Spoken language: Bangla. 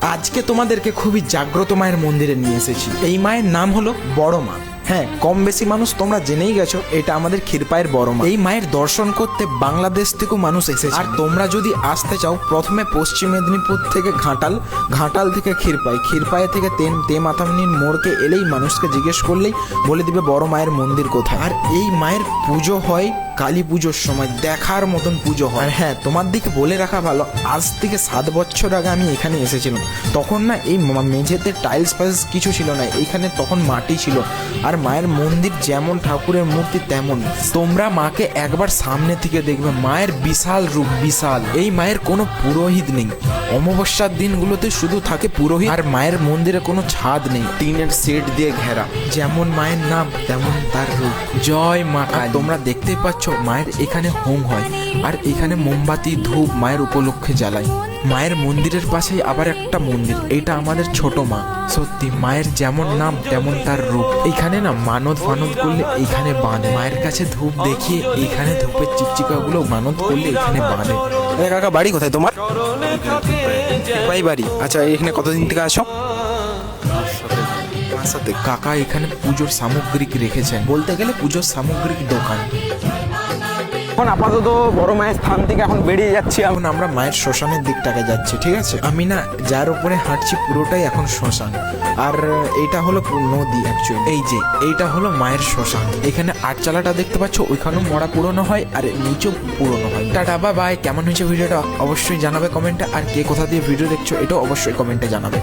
আজকে তোমাদেরকে খুবই জাগ্রত মায়ের মন্দিরে নিয়ে এসেছি। এই মায়ের নাম হলো বড় মা। হ্যাঁ, কম বেশি মানুষ তোমরা জেনেই গেছো এটা আমাদের ক্ষীরপায়ের বড় মা। এই মায়ের দর্শন করতে বাংলাদেশ থেকেও মানুষ এসেছে। আর তোমরা যদি আসতে চাও প্রথমে পশ্চিম মেদিনীপুর থেকে ঘাটাল থেকে ক্ষীরপায়ে থেকে তেমাথামনির মোড়কে এলেই মানুষকে জিজ্ঞেস করলেই বলে দিবে বড় মায়ের মন্দির কোথায়। আর এই মায়ের পুজো হয় কালী পুজোর সময়, দেখার মতন পুজো হয়। আর হ্যাঁ, তোমার দিকে বলে রাখা ভালো, আজ থেকে 7 বছর আগে আমি এখানে এসেছিলাম। তখন না এই মেঝেতে টাইলস ফাইলস কিছু ছিল না, এইখানে তখন মাটি ছিল। আর মায়ের মন্দির যেমন, ঠাকুরের মূর্তি তেমন। তোমরা মাকে একবার সামনে থেকে দেখবে, মায়ের বিশাল রূপ, বিশাল। এই মায়ের কোনো পুরোহিত নেই, অমাবস্যার দিনগুলোতে শুধু থাকে পুরোহিত। আর মায়ের মন্দিরে কোনো ছাদ নেই, টিনের সেট দিয়ে ঘেরা। যেমন মায়ের নাম তেমন তার রূপ। জয় মা কালী। তোমরা দেখতেই পাচ্ছ মায়ের এখানে হোম হয়, আর এখানে মোমবাতি ধূপ মায়ের উপলক্ষে জ্বালায়। মায়ের মন্দিরের পাশেই আবার একটা মন্দির, এইটা আমাদের ছোট মা। সত্যি মায়ের যেমন নাম তেমন তার রূপ। এখানে না মানত করলে এইখানে বাঁধে, মায়ের কাছে ধূপ দেখিয়ে এইখানে ধূপের চিকচিকাগুলো মানত করলে এখানে বাঁধে। কাকা, বাড়ি কোথায় তোমার? ভাই বাড়ি। আচ্ছা, এখানে কতদিন থেকে আসো? সাথে কাকা এখানে পুজোর সামগ্রিক রেখেছেন, বলতে গেলে পুজোর সামগ্রিক দোকান। এখন আপাতত বড় মায়ের স্থান থেকে এখন বেরিয়ে যাচ্ছি। এখন আমরা মায়ের শ্মশানের দিকটাকে যাচ্ছি, ঠিক আছে? আমি না যার উপরে হাঁটছি পুরোটাই এখন শ্মশান। আর এইটা হলো নদী অ্যাকচুয়ালি। এই যে এইটা হলো মায়ের শ্মশান। এখানে আটচালাটা দেখতে পাচ্ছ, ওইখানেও মরা পুরনো হয় আর নিচেও পুরনো হয়। Tata, bye. কেমন হয়েছে ভিডিওটা অবশ্যই জানাবে কমেন্টে। আর কে কোথা দিয়ে ভিডিও দেখছো এটাও অবশ্যই কমেন্টে জানাবে।